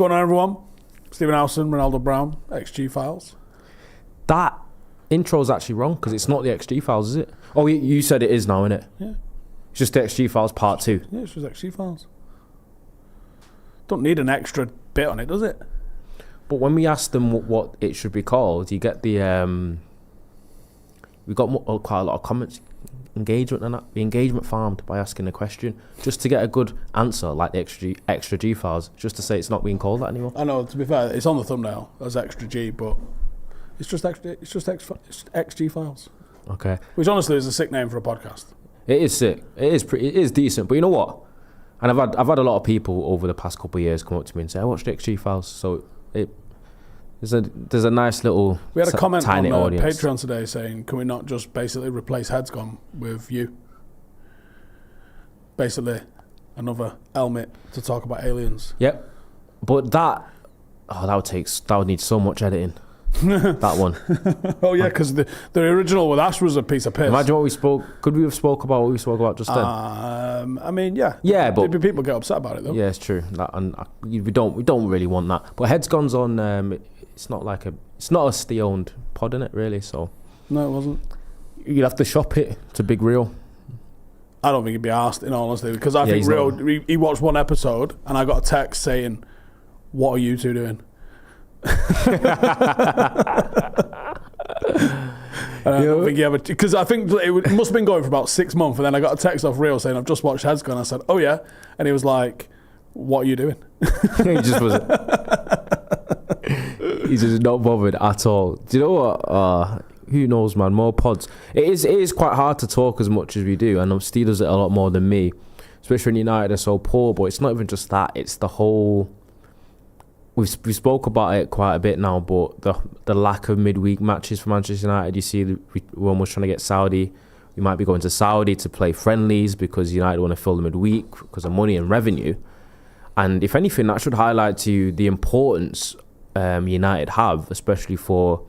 going on, everyone? Stephen Howson, Ronaldo Brown, xG Files. That intro is actually wrong because it's not the xG Files, is it? Oh, you said it is now, innit? Yeah. It's just the xG Files part 2. Yeah, it's just xG Files. Don't need an extra bit on it, does it? But when we asked them what it should be called, you get the we got quite a lot of comments, engagement, and that. The engagement farmed by asking a question just to get a good answer, like the extra G Files, just to say it's not being called that anymore. I know. To be fair, it's on the thumbnail as xtraG, but it's just xG Files. Okay. Which honestly is a sick name for a podcast. It is sick. It is decent. But you know what? And I've had a lot of people over the past couple of years come up to me and say, I watched xG Files, so there's a nice little we had a comment tiny on audience. Patreon today saying, can we not just basically replace Heads Gone with you? Basically, another helmet to talk about aliens. Yep. But that would need so much editing. That one. Oh yeah, because the original with Ash was a piece of piss. Imagine what we spoke. Could we have spoke about what we spoke about just then? I mean, yeah. Yeah, but people get upset about it though. Yeah, it's true. We don't really want that. But Heads Gone's on. It's not a Steve-owned pod, innit, really. So no, it wasn't. You'd have to shop it to Big Real. I don't think he'd be asked, in all honesty, because I think Real. He watched one episode and I got a text saying, "What are you two doing?" I don't think he ever, because I think it must have been going for about 6 months, and then I got a text off Real saying, I've just watched Heads Gone. I said, oh yeah, and he was like, what are you doing? He just wasn't. He's just not bothered at all. Do you know what? Who knows, man? More pods. It is quite hard to talk as much as we do. I know Steve does it a lot more than me, especially when United are so poor. But it's not even just that. It's the whole. We spoke about it quite a bit now, but the lack of midweek matches for Manchester United. You see, we're almost trying to get Saudi. We might be going to Saudi to play friendlies because United want to fill the midweek because of money and revenue. And if anything, that should highlight to you the importance United have, especially for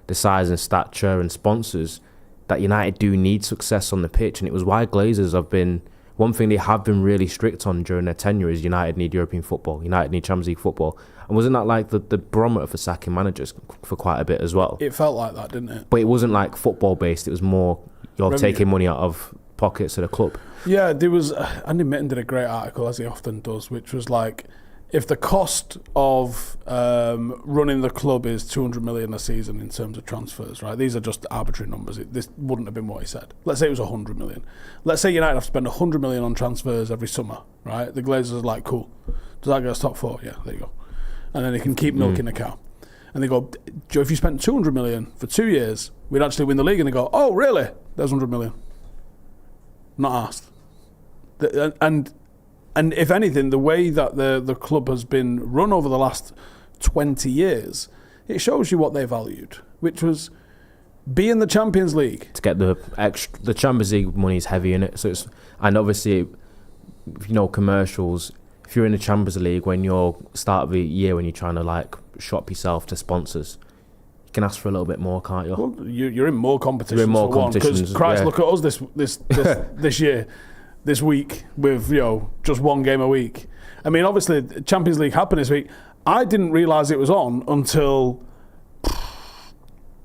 the size and stature and sponsors, that United do need success on the pitch. And it was why Glazers have been... One thing they have been really strict on during their tenure is United need European football. United need Champions League football. And wasn't that like the barometer for sacking managers for quite a bit as well? It felt like that, didn't it? But it wasn't like football based. It was more you're revenue. Taking money out of pockets of the club. Yeah, there was... Andy Mitten did a great article, as he often does, which was like, if the cost of running the club is 200 million a season in terms of transfers, right? These are just arbitrary numbers. This wouldn't have been what he said. Let's say it was 100 million. Let's say United have to spend 100 million on transfers every summer, right? The Glazers are like, cool. Does that get us top 4? Yeah, there you go. And then they can keep milking the cow. And they go, Joe, if you spent 200 million for 2 years, we'd actually win the league. And they go, oh, really? There's 100 million. Not asked. And if anything, the way that the club has been run over the last 20 years, it shows you what they valued, which was be in the Champions League. To get the Champions League money is heavy in it. So and obviously, commercials. If you're in the Champions League when you're start of the year when you're trying to like shop yourself to sponsors, you can ask for a little bit more, can't you? Well, you're in more competitions. You're in more competitions. Because Christ, look at us this year. This week with just one game a week. I mean, obviously Champions League happened this week. I didn't realise it was on until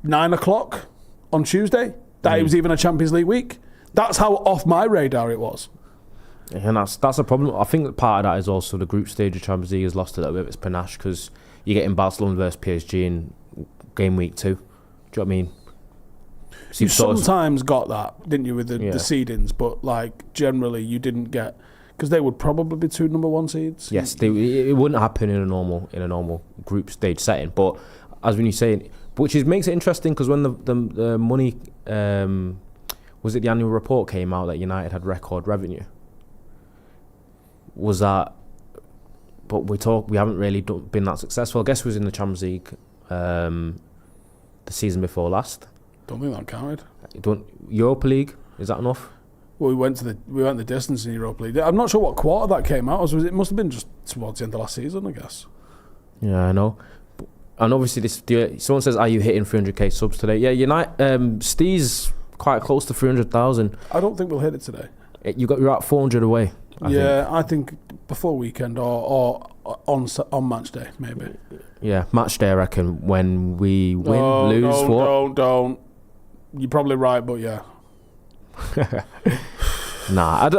9 o'clock on Tuesday that it was even a Champions League week. That's how off my radar it was. And that's a problem. I think part of that is also the group stage of Champions League has lost a little bit of its panache because you're getting Barcelona versus PSG in game week 2. Do you know what I mean? You sometimes got that, didn't you, with the seedings, but like generally you didn't get, because they would probably be 2 number 1 seeds. Yes, it wouldn't happen in a normal group stage setting. But as when you say, makes it interesting because when the money was it the annual report came out that United had record revenue. Was that? But we haven't really been that successful. I guess it was in the Champions League the season before last. Don't think that counted. Europa League, is that enough? Well, we went the distance in Europa League. I'm not sure what quarter that came out. It must have been just towards the end of last season, I guess. Yeah, I know. And obviously, someone says, "Are you hitting 300k subs today?" Yeah, United. Steve's quite close to 300,000. I don't think we'll hit it today. You're at 400 away. I think before weekend or on match day, maybe. Yeah, match day, I reckon, when we win, lose, don't. You're probably right, but yeah. Nah,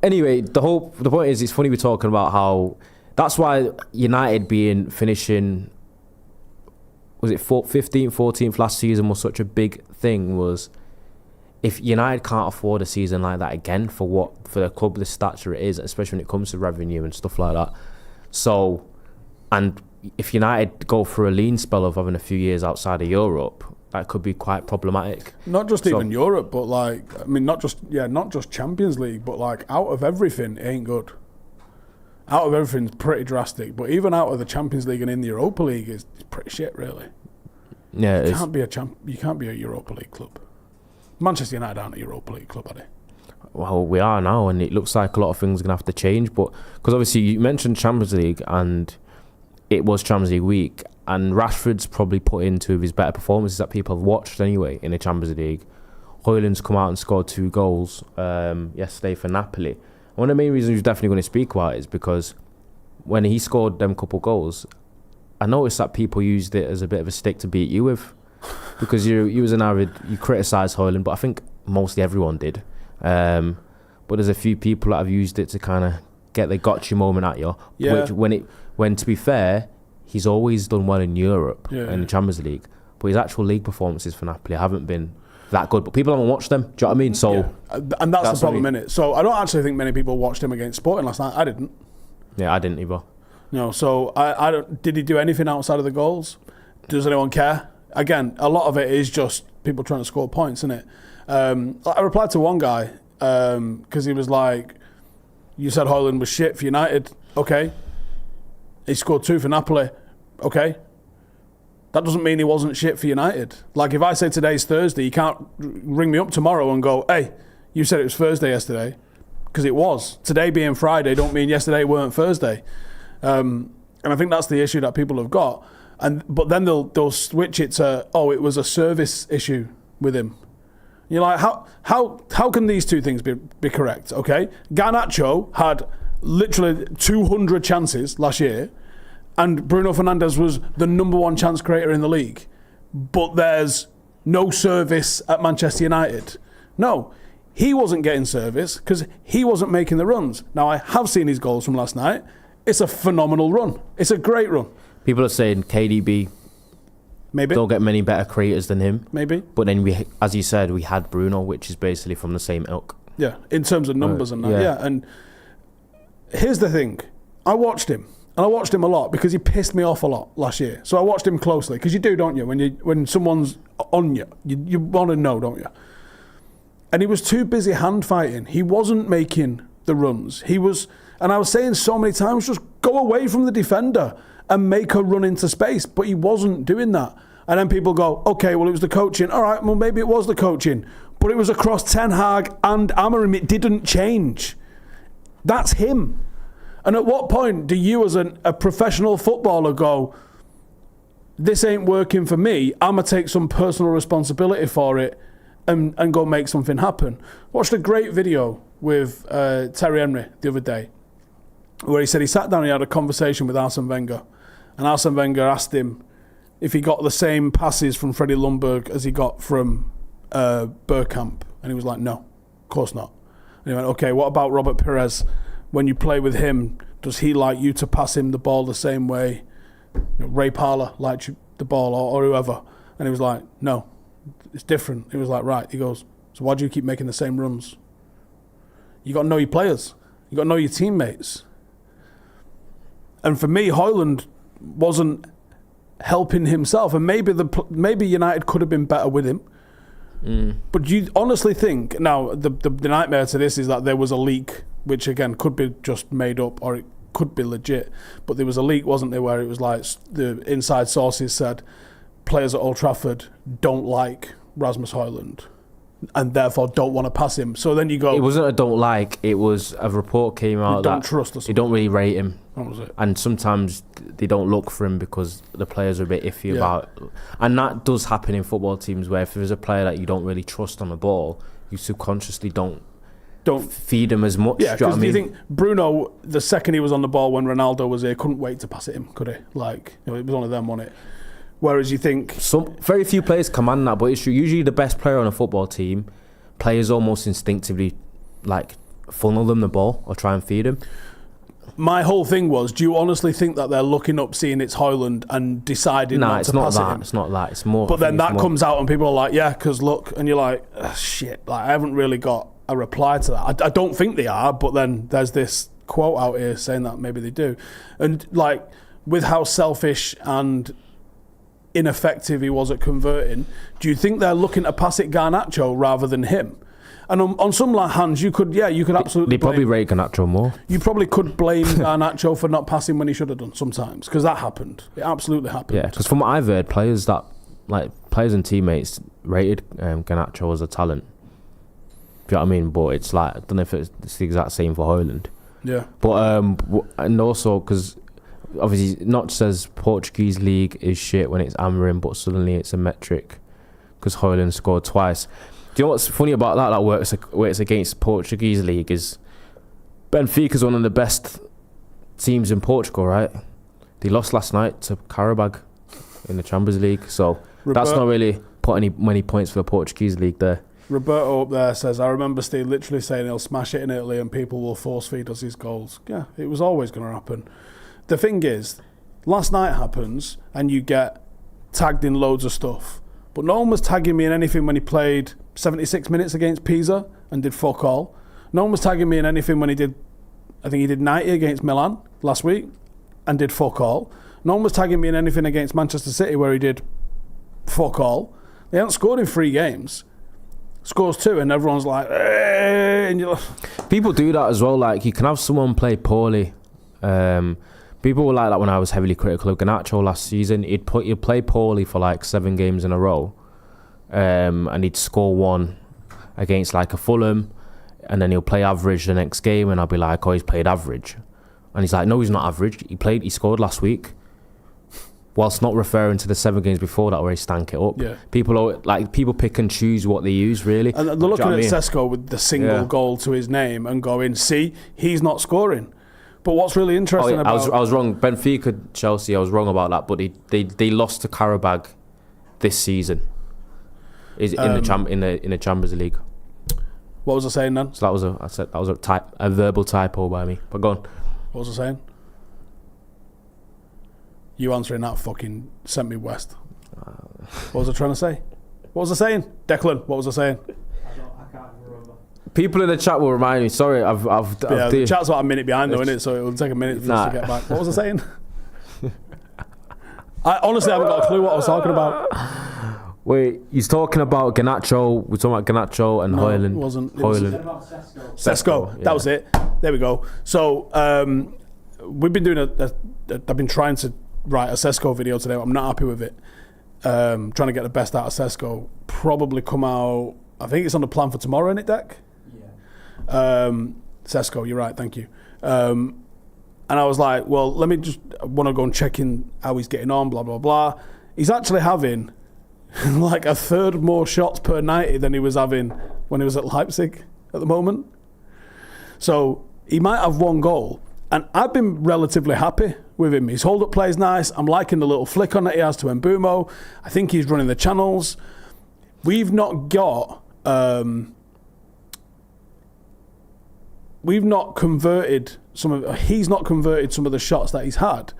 anyway, the point is, it's funny we're talking about how that's why United finishing, was it 15th, 14th last season was such a big thing. Was if United can't afford a season like that again for the club the stature it is, especially when it comes to revenue and stuff like that. So, and if United go through a lean spell of having a few years outside of Europe, that could be quite problematic. Not just even Europe, but not just Champions League, but out of everything, it ain't good. Out of everything's pretty drastic, but even out of the Champions League and in the Europa League is pretty shit, really. Yeah, you can't be a Europa League club. Manchester United aren't a Europa League club, are they? Well, we are now, and it looks like a lot of things are gonna have to change. But because obviously you mentioned Champions League, and it was Champions League week, and Rashford's probably put in two of his better performances that people have watched anyway in the Champions League. Hojlund's come out and scored 2 goals yesterday for Napoli. One of the main reasons we're definitely going to speak about it is because when he scored them couple goals, I noticed that people used it as a bit of a stick to beat you with, because you criticised Hojlund, but I think mostly everyone did. But there's a few people that have used it to kind of get the gotcha moment at you. Yeah. When to be fair, he's always done well in Europe and the Champions League, but his actual league performances for Napoli haven't been that good. But people haven't watched them. Do you know what I mean? So, and that's the problem, innit? So I don't actually think many people watched him against Sporting last night. I didn't. Yeah, I didn't either. No, so I don't. Did he do anything outside of the goals? Does anyone care? Again, a lot of it is just people trying to score points, isn't it? I replied to one guy because he was like, "You said Hojlund was shit for United, okay? He scored 2 for Napoli, okay? That doesn't mean he wasn't shit for United. Like, if I say today's Thursday, you can't ring me up tomorrow and go, hey, you said it was Thursday yesterday, because it was. Today being Friday don't mean yesterday weren't Thursday." And I think that's the issue that people have got. But then they'll switch it to, oh, it was a service issue with him. You're like, how can these two things be correct? Okay, Garnacho had literally 200 chances last year, and Bruno Fernandes was the number 1 chance creator in the league, but there's no service at Manchester United. No, he wasn't getting service because he wasn't making the runs. Now, I have seen his goals from last night. It's a phenomenal run. It's a great run. People are saying KDB maybe don't get many better creators than him. Maybe. But then as you said, we had Bruno, which is basically from the same ilk. Yeah, in terms of numbers and that. Yeah, and here's the thing. I watched him. And I watched him a lot because he pissed me off a lot last year. So I watched him closely because you do, don't you? When someone's on you, you want to know, don't you? And he was too busy hand fighting. He wasn't making the runs. And I was saying so many times, just go away from the defender and make her run into space. But he wasn't doing that. And then people go, okay, well, it was the coaching. All right, well, maybe it was the coaching. But it was across Ten Hag and Amorim. It didn't change. That's him. And at what point do you as a professional footballer go, this ain't working for me, I'm going to take some personal responsibility for it and go make something happen? Watched a great video with Terry Henry the other day where he said he sat down and he had a conversation with Arsene Wenger. And Arsene Wenger asked him if he got the same passes from Freddie Ljungberg as he got from Bergkamp. And he was like, no, of course not. And he went, okay, what about Robert Pires? When you play with him, does he like you to pass him the ball the same way Ray Parlour liked the ball or whoever? And he was like, no, it's different. He was like, right. He goes, so why do you keep making the same runs? You got to know your players. You got to know your teammates. And for me, Hojlund wasn't helping himself. And maybe United could have been better with him. But do you honestly think, now the nightmare to this is that there was a leak, which again could be just made up or it could be legit, but there was a leak, wasn't there, where it was like the inside sources said players at Old Trafford don't like Rasmus Hojlund and therefore don't want to pass him. So then you go, it wasn't a don't like, it was a report came out don't that trust us. They don't really rate him. That was it. And sometimes they don't look for him because the players are a bit iffy about it. And that does happen in football teams where if there's a player that you don't really trust on the ball, you subconsciously don't don't feed him as much. Yeah, do because do you mean? think Bruno, the second he was on the ball when Ronaldo was here, couldn't wait to pass it him, could he? Like, it was one of them, wasn't it? Whereas you think very few players command that, but it's usually the best player on a football team. Players almost instinctively like funnel them the ball or try and feed him. My whole thing was, do you honestly think that they're looking up, seeing it's Hojlund and deciding not to pass it him? It's not that. It's more. But then that comes out and people are like, yeah, because look, and you're like, shit. Like, I haven't really got a reply to that. I don't think they are, but then there's this quote out here saying that maybe they do. And like, with how selfish and ineffective he was at converting, do you think they're looking to pass it Garnacho rather than him? And on some hands, you could absolutely. They probably rate Garnacho more. You probably could blame Garnacho for not passing when he should have done sometimes, because that happened. It absolutely happened. Yeah, because from what I've heard, players and teammates rated Garnacho as a talent. Do you know what I mean? But it's like, I don't know if it's the exact same for Hojlund. Yeah. But and also because obviously Notch says Portuguese league is shit when it's Amorim, but suddenly it's a metric because Hojlund scored twice. Do you know what's funny about that where it's against Portuguese league is Benfica's one of the best teams in Portugal, right? They lost last night to Qarabag in the Champions League, so that's not really put many points for the Portuguese league there. Roberto up there says, I remember Steve literally saying he'll smash it in Italy and people will force feed us his goals. Yeah, it was always going to happen. The thing is, last night happens and you get tagged in loads of stuff, but no one was tagging me in anything when he played 76 minutes against Pisa and did fuck all. No one was tagging me in anything when he did 90 against Milan last week and did fuck all. No one was tagging me in anything against Manchester City where he did fuck all. They haven't scored in 3 games. Scores 2 and everyone's like, and you're like... People do that as well. Like, you can have someone play poorly. People were like that when I was heavily critical of Garnacho last season. He'd play poorly for like 7 games in a row, and he'd score 1 against like a Fulham, and then he'll play average the next game, and I'll be like, oh, he's played average, and he's like, no, he's not average. He scored last week, whilst not referring to the 7 games before that where he stank it up. Yeah. People pick and choose what they use, really. And they're looking at Sesko with the single goal to his name and going, see, he's not scoring. But what's really interesting I was wrong. Benfica, Chelsea, I was wrong about that. But they lost to Qarabag this season. Is in the Champions League. What was I saying then? So that was a verbal typo by me. But go on. What was I saying? You answering that fucking sent me west. What was I trying to say? What was I saying? Declan, what was I saying? I can't remember. People in the chat will remind me. Sorry, the chat's about a minute behind though, innit? So it'll take a minute for us to get back. What was I saying? I honestly haven't got a clue what I was talking about. Wait, he's talking about Garnacho. We're talking about Garnacho and Hojlund. It wasn't. Hojlund. Sesko. Yeah. That was it. There we go. So we've been doing I've been trying to write a Sesko video today. I'm not happy with it. Trying to get the best out of Sesko. Probably come out. I think it's on the plan for tomorrow, isn't it, Deck? Yeah. Sesko, you're right. Thank you. And I was like, well, let me I want to go and check in how he's getting on. Blah blah blah. He's actually having like a third more shots per 90 than he was having when he was at Leipzig at the moment. So he might have 1 goal. And I've been relatively happy with him. His hold-up play is nice. I'm liking the little flick on that he has to Mbuemo. I think he's running the channels. We've not got... he's not converted some of the shots that he's had.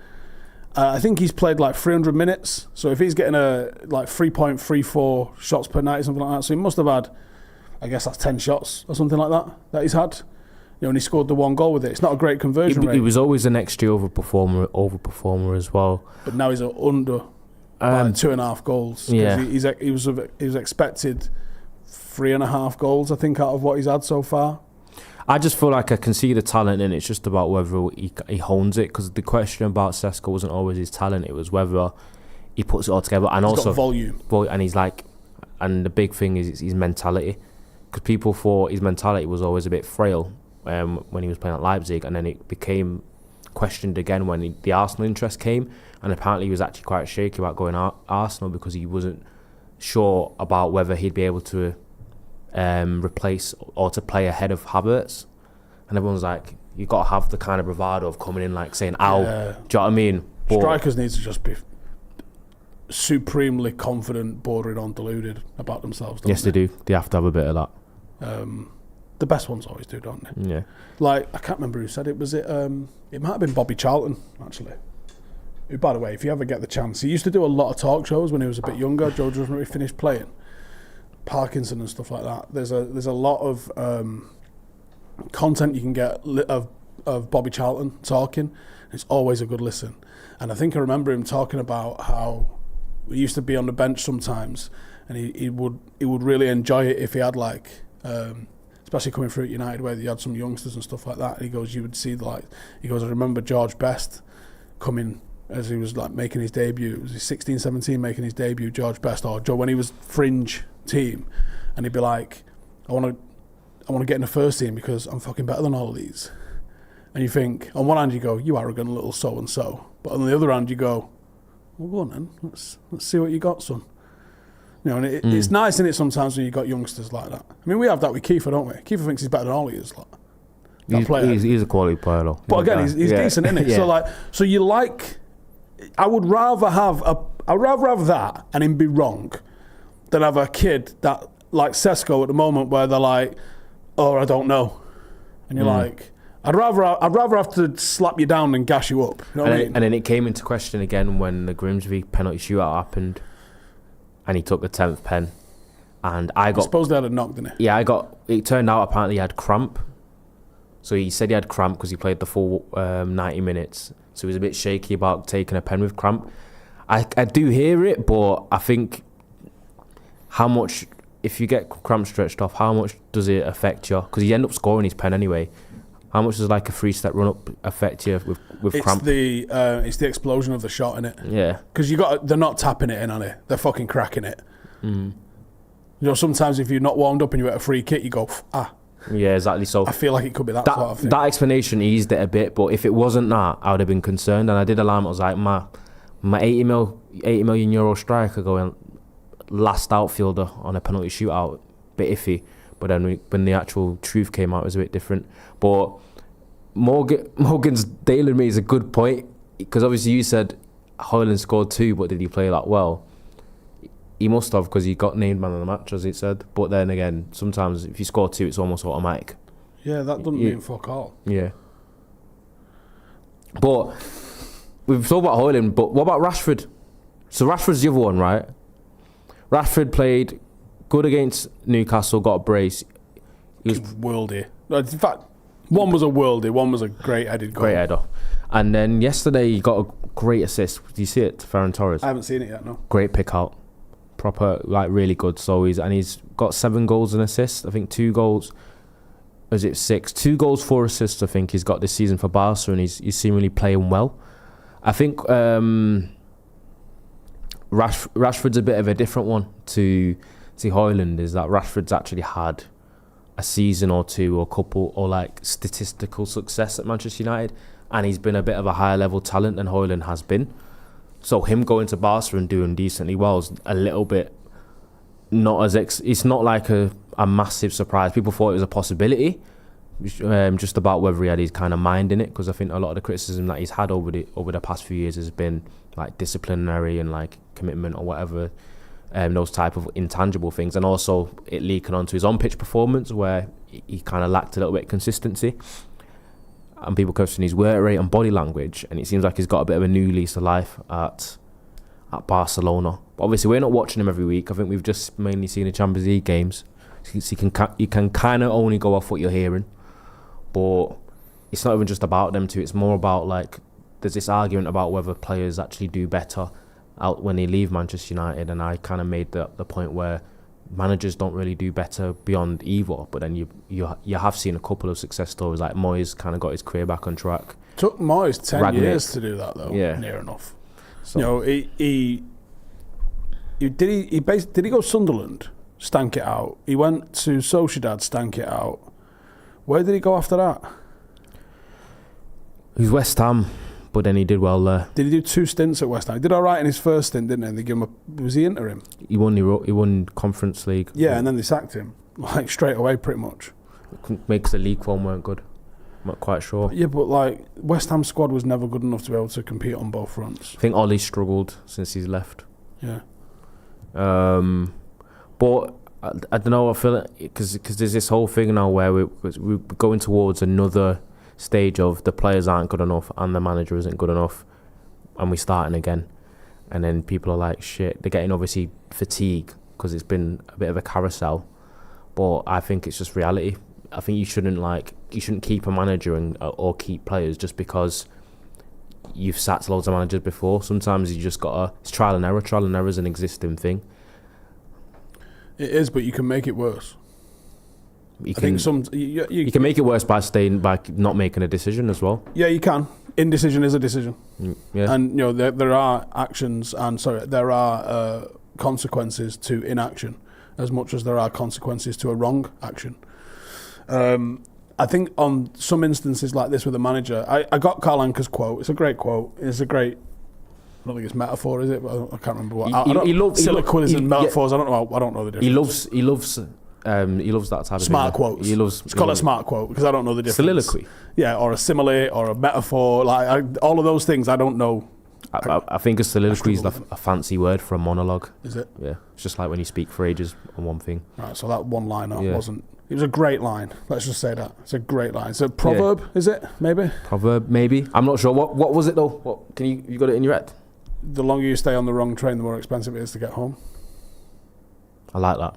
I think he's played like 300 minutes. So if he's getting like 3.34 shots per night, something like that, so he must have had, I guess that's 10 shots or something like that he's had. You know, and he scored the 1 goal with it. It's not a great conversion rate. He was always an XG overperformer as well. But now he's under by 2.5 goals. Yeah, he was expected 3.5 goals, I think, out of what he's had so far. I just feel like I can see the talent, and it's just about whether he hones it. Because the question about Sesko wasn't always his talent; it was whether he puts it all together. And he's also got volume. And he's like, and the big thing is his mentality. Because people thought his mentality was always a bit frail when he was playing at Leipzig, and then it became questioned again when the Arsenal interest came, and apparently he was actually quite shaky about going Arsenal because he wasn't sure about whether he'd be able to replace or to play ahead of Havertz, and everyone's like, you got to have the kind of bravado of coming in like saying, "Ow," do you know what I mean? But strikers need to just be supremely confident, bordering on deluded about themselves. Yes, they do. They have to have a bit of that. The best ones always do, don't they? Yeah. Like, I can't remember who said it. Was it? It might have been Bobby Charlton, actually. Who, by the way, if you ever get the chance, he used to do a lot of talk shows when he was a bit younger. Joe just when he finished playing, Parkinson and stuff like that. There's a lot of content you can get of Bobby Charlton talking. It's always a good listen. And I think I remember him talking about how he used to be on the bench sometimes, and he would really enjoy it if he had like, especially coming through at United where he had some youngsters and stuff like that. And he goes, you would see like, he goes, I remember George Best coming as he was like making his debut. It was his 16, 17 making his debut, George Best, or Joe when he was fringe team, and he'd be like, I want to get in the first team because I'm fucking better than all of these. And you think, on one hand you go, you arrogant little so and so, but on the other hand you go, well, go on then, let's see what you got, son. You know, and it's nice, isn't it, sometimes when you got youngsters like that. I mean, we have that with Kiefer, don't we? Kiefer thinks he's better than all he is. Like, he's a quality player, though. But again, he's decent, isn't he? Yeah. So you like, I would rather have that and him be wrong than have a kid that like Sesko at the moment where they're like, oh, I don't know, and you're like, I'd rather have to slap you down than gash you up. You know what I mean? And then it came into question again when the Grimsby penalty shootout happened, and he took the 10th pen, and I suppose they had a knock, didn't he? Yeah, it turned out apparently he had cramp. So he said he had cramp because he played the full 90 minutes. So he was a bit shaky about taking a pen with cramp. I do hear it, but I think how much, if you get cramp stretched off, how much does it affect you? Because you end up scoring his pen anyway. How much does like a 3-step run up affect you with cramp? It's the explosion of the shot, innit? Yeah. Because they're not tapping it in, are they? They're fucking cracking it. You know, sometimes if you're not warmed up and you get a free kick, you go, Yeah, exactly. So I feel like it could be that sort of thing. That explanation eased it a bit, but if it wasn't that, I would have been concerned. And I did alarm. I was like, my 80 million euro striker going last outfielder on a penalty shootout, bit iffy. But then when the actual truth came out, it was a bit different. But Morgan's Dalen made a good point, because obviously you said Hojlund scored 2, but did he play that well? He must have, because he got named man of the match, as it said. But then again, sometimes if you score 2, it's almost automatic. Yeah, that doesn't mean fuck all. Yeah. But we've talked about Hojlund, but what about Rashford? So Rashford's the other one, right? Rashford played good against Newcastle, got a brace. He was worldy. In fact, one was a worldy, one was a great headed goal. Great header. And then yesterday he got a great assist. Did you see it, Ferran Torres? I haven't seen it yet, no. Great pick out. Proper, like really good. So he's got 7 goals and assists. I think 2 goals. Or is it 6? 2 goals, 4 assists, I think he's got this season for Barca, and he's seemingly playing well. I think Rashford's a bit of a different one to Hojlund, is that Rashford's actually had a season or 2 or couple or like statistical success at Manchester United, and he's been a bit of a higher level talent than Hojlund has been. So him going to Barca and doing decently well is a little bit not as it's not like a massive surprise. People thought it was a possibility, just about whether he had his kind of mind in it, because I think a lot of the criticism that he's had over the past few years has been like disciplinary and like commitment or whatever, those type of intangible things, and also it leaking onto his on-pitch performance where he kind of lacked a little bit of consistency, and people question his work rate and body language, and it seems like he's got a bit of a new lease of life at Barcelona. But obviously we're not watching him every week. I think we've just mainly seen the Champions League games, so you can kind of only go off what you're hearing. But it's not even just about them two, it's more about like there's this argument about whether players actually do better out when they leave Manchester United, and I kind of made the point where managers don't really do better beyond either. But then you have seen a couple of success stories, like Moyes kind of got his career back on track. Took Moyes 10 years to do that, though. Yeah, near enough. So, you know, he did he go Sunderland, stank it out. He went to Sociedad, stank it out. Where did he go after that? He was West Ham, but then he did well there. Did he do 2 stints at West Ham? He did all right in his first stint, didn't he? They gave him was he interim? He won Conference League. Yeah, and then they sacked him. like straight away, pretty much. Makes the league form weren't good. I'm not quite sure. Yeah, but like West Ham squad was never good enough to be able to compete on both fronts. I think Ollie struggled since he's left. Yeah. But I don't know. I feel like because there's this whole thing now where we're going towards another stage of the players aren't good enough and the manager isn't good enough, and we're starting again. And then people are like, shit. They're getting obviously fatigue because it's been a bit of a carousel. But I think it's just reality. I think you shouldn't keep a manager or keep players just because you've sacked loads of managers before. Sometimes you just gotta. It's trial and error. Trial and error is an existing thing. It is, but you can make it worse. You can make it worse by not making a decision as well. Yeah, you can. Indecision is a decision. Yeah. And there are actions and there are consequences to inaction as much as there are consequences to a wrong action. I think on some instances like this with a manager, I got Karl Anker's quote. It's a great quote. It's a great. I don't think it's metaphor, is it? I can't remember what. Soliloquism, metaphors. I don't know. I don't know the difference. He loves that type of smart thing. quotes. Let's call it a smart quote because I don't know the difference. Soliloquy. Yeah, or a simile, or a metaphor. All of those things, I don't know. I think a soliloquy is a fancy word for a monologue. Is it? Yeah, it's just like when you speak for ages on one thing. Right. So that one liner wasn't. It was a great line. Let's just say that it's a great line. It's a proverb, is it? Maybe. Proverb, maybe. I'm not sure. What was it though? What can you got it in your head? The longer you stay on the wrong train, the more expensive it is to get home. I like that.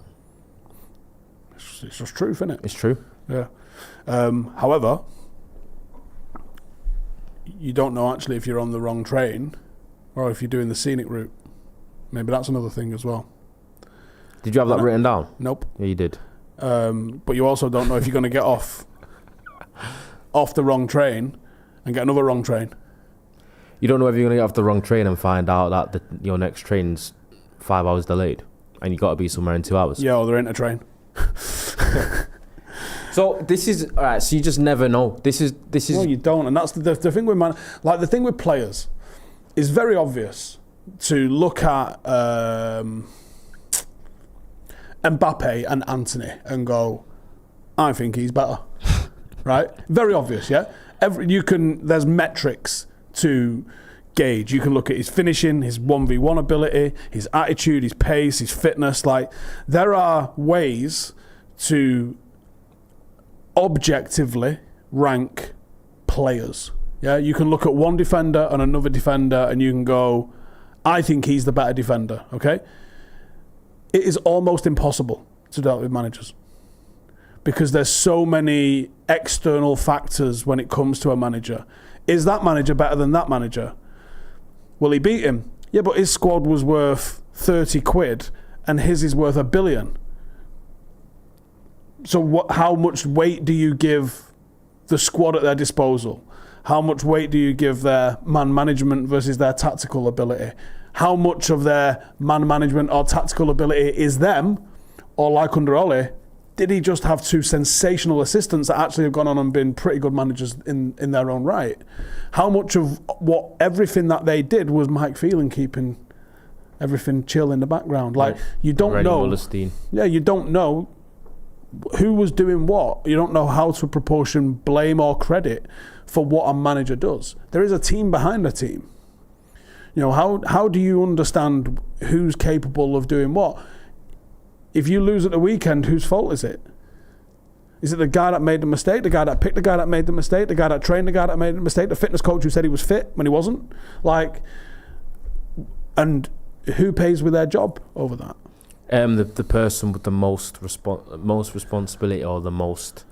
It's just truth, isn't it? It's true. Yeah. However, you don't know actually if you're on the wrong train or if you're doing the scenic route. Maybe that's another thing as well. Did you have that written down? Nope. Yeah, you did. But you also don't know if you're going to get off the wrong train and get another wrong train. You don't know if you're going to get off the wrong train and find out that your next train's 5 hours delayed and you got to be somewhere in 2 hours. Yeah, or they're in a train. So this is all right. So you just never know. This is. No, you don't, and that's the thing with the thing with players is very obvious. To look at Mbappe and Anthony and go, I think he's better, right? Very obvious, yeah. There's metrics to gauge. You can look at his finishing, his 1v1 ability, his attitude, his pace, his fitness. Like there are ways to objectively rank players. Yeah, you can look at one defender and another defender and you can go, I think he's the better defender, okay? It is almost impossible to do that with managers because there's so many external factors when it comes to a manager. Is that manager better than that manager? Will he beat him? Yeah, but his squad was worth 30 quid and his is worth $1 billion. So how much weight do you give the squad at their disposal? How much weight do you give their man management versus their tactical ability? How much of their man management or tactical ability is them? Or like under Ole, did he just have two sensational assistants that actually have gone on and been pretty good managers in their own right? How much of everything that they did was Mike Phelan keeping everything chill in the background? Like, you don't know. Yeah, you don't know who was doing what. You don't know how to proportion blame or credit for what a manager does. There is a team behind a team. You know, how do you understand who's capable of doing what? If you lose at the weekend, whose fault is it? Is it the guy that made the mistake, the guy that picked the guy that made the mistake, the guy that trained the guy that made the mistake, the fitness coach who said he was fit when he wasn't? Like, and who pays with their job over that? The person with the most responsibility or the most,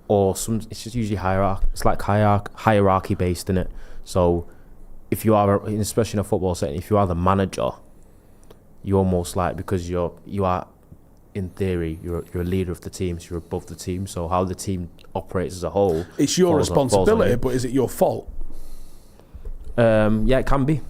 or some. It's just usually hierarchy. It's like hierarchy based, in it. So if you are, especially in a football setting, if you are the manager, you almost like, because you are, in theory, you're a leader of the team, so you're above the team. So how the team operates as a whole, it's your responsibility, but is it your fault? Yeah, it can be.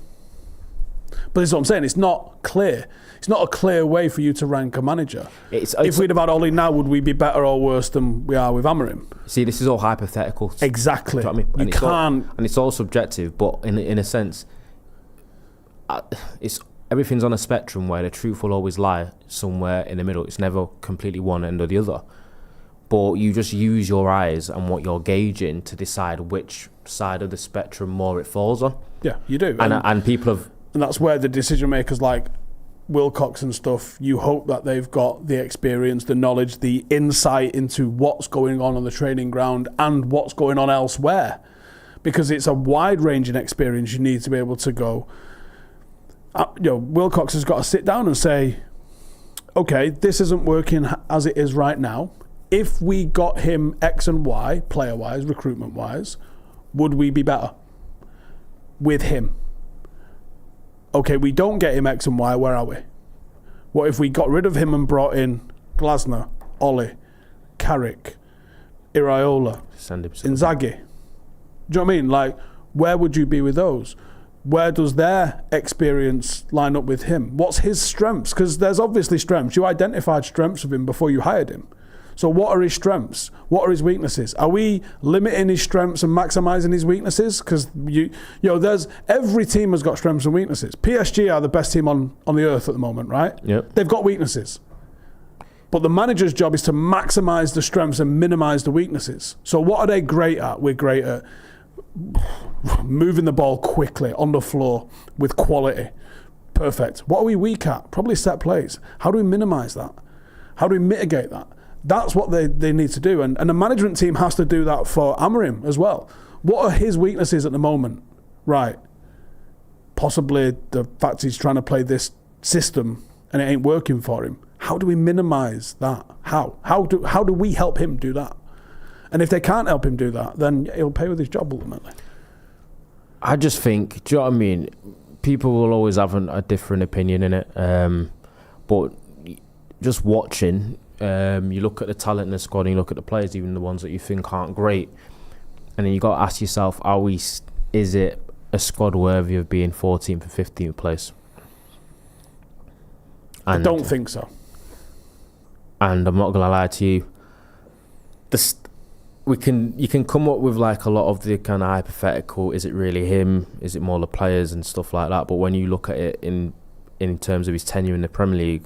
But this is what I'm saying. It's not clear. It's not a clear way for you to rank a manager. If we'd have had Ole now, would we be better or worse than we are with Amorim? See, this is all hypothetical. Exactly. Do you know what I mean? You can't. And it's all subjective, but in a sense, everything's on a spectrum where the truth will always lie somewhere in the middle. It's never completely one end or the other. But you just use your eyes and what you're gauging to decide which side of the spectrum more it falls on. Yeah, you do. And people have... And that's where the decision makers like Wilcox and stuff, you hope that they've got the experience, the knowledge, the insight into what's going on the training ground and what's going on elsewhere. Because it's a wide-ranging experience. You need to be able to go... Wilcox has got to sit down and say, okay, this isn't working as it is right now. If we got him X and Y, player-wise, recruitment-wise, would we be better with him? Okay, we don't get him X and Y, where are we? What if we got rid of him and brought in Glasner, Ollie, Carrick, Iraola, Inzaghi? Do you know what I mean? Like, where would you be with those? Where does their experience line up with him? What's his strengths? Because there's obviously strengths. You identified strengths of him before you hired him. So what are his strengths? What are his weaknesses? Are we limiting his strengths and maximising his weaknesses? Because there's every team has got strengths and weaknesses. PSG are the best team on the earth at the moment, right? Yep. They've got weaknesses. But the manager's job is to maximise the strengths and minimise the weaknesses. So what are they great at? We're great at moving the ball quickly on the floor with quality. Perfect. What are we weak at? Probably set plays. How do we minimise that? How do we mitigate that? That's what they need to do. And the management team has to do that for Amorim as well. What are his weaknesses at the moment? Right. Possibly the fact he's trying to play this system and it ain't working for him. How do we minimise that? How do we help him do that? And if they can't help him do that, then he'll pay with his job ultimately. I just think, do you know what I mean? People will always have a different opinion in it. But just watching... you look at the talent in the squad and you look at the players, even the ones that you think aren't great, and then you got to ask yourself, is it a squad worthy of being 14th or 15th place? And I don't think so. And I'm not gonna lie to you, you can come up with like a lot of the kind of hypothetical, is it really him, is it more the players and stuff like that, but when you look at it in terms of his tenure in the Premier League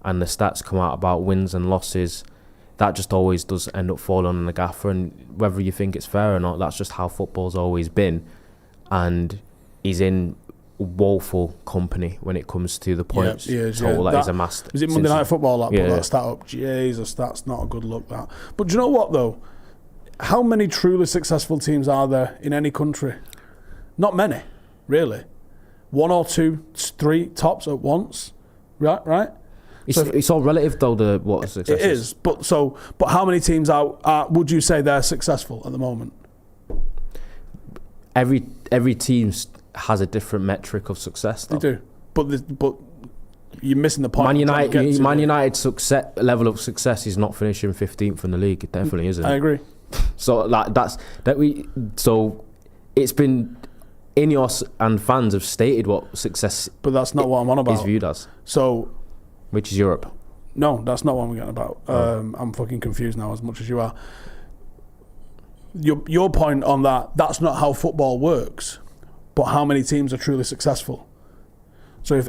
and the stats come out about wins and losses, that just always does end up falling on the gaffer. And whether you think it's fair or not, that's just how football's always been. And he's in woeful company when it comes to the points total that he's amassed. Was it Monday Night Football that put that stat up? Jesus, that's not a good look, that. But do you know what, though? How many truly successful teams are there in any country? Not many, really. 1 or 2, 3 tops at once, right? It's all relative, though. What success it is, but how many teams would you say they're successful at the moment? Every team has a different metric of success, though. They do, but you're missing the point. Man United's level of success is not finishing 15th in the league. It definitely isn't. I agree. So it's been Ineos and fans have stated what success. But that's not what I'm on about. Is viewed as. So. Which is Europe. No, that's not what I'm getting about. I'm fucking confused now as much as you are. Your point on that's not how football works. But how many teams are truly successful? So if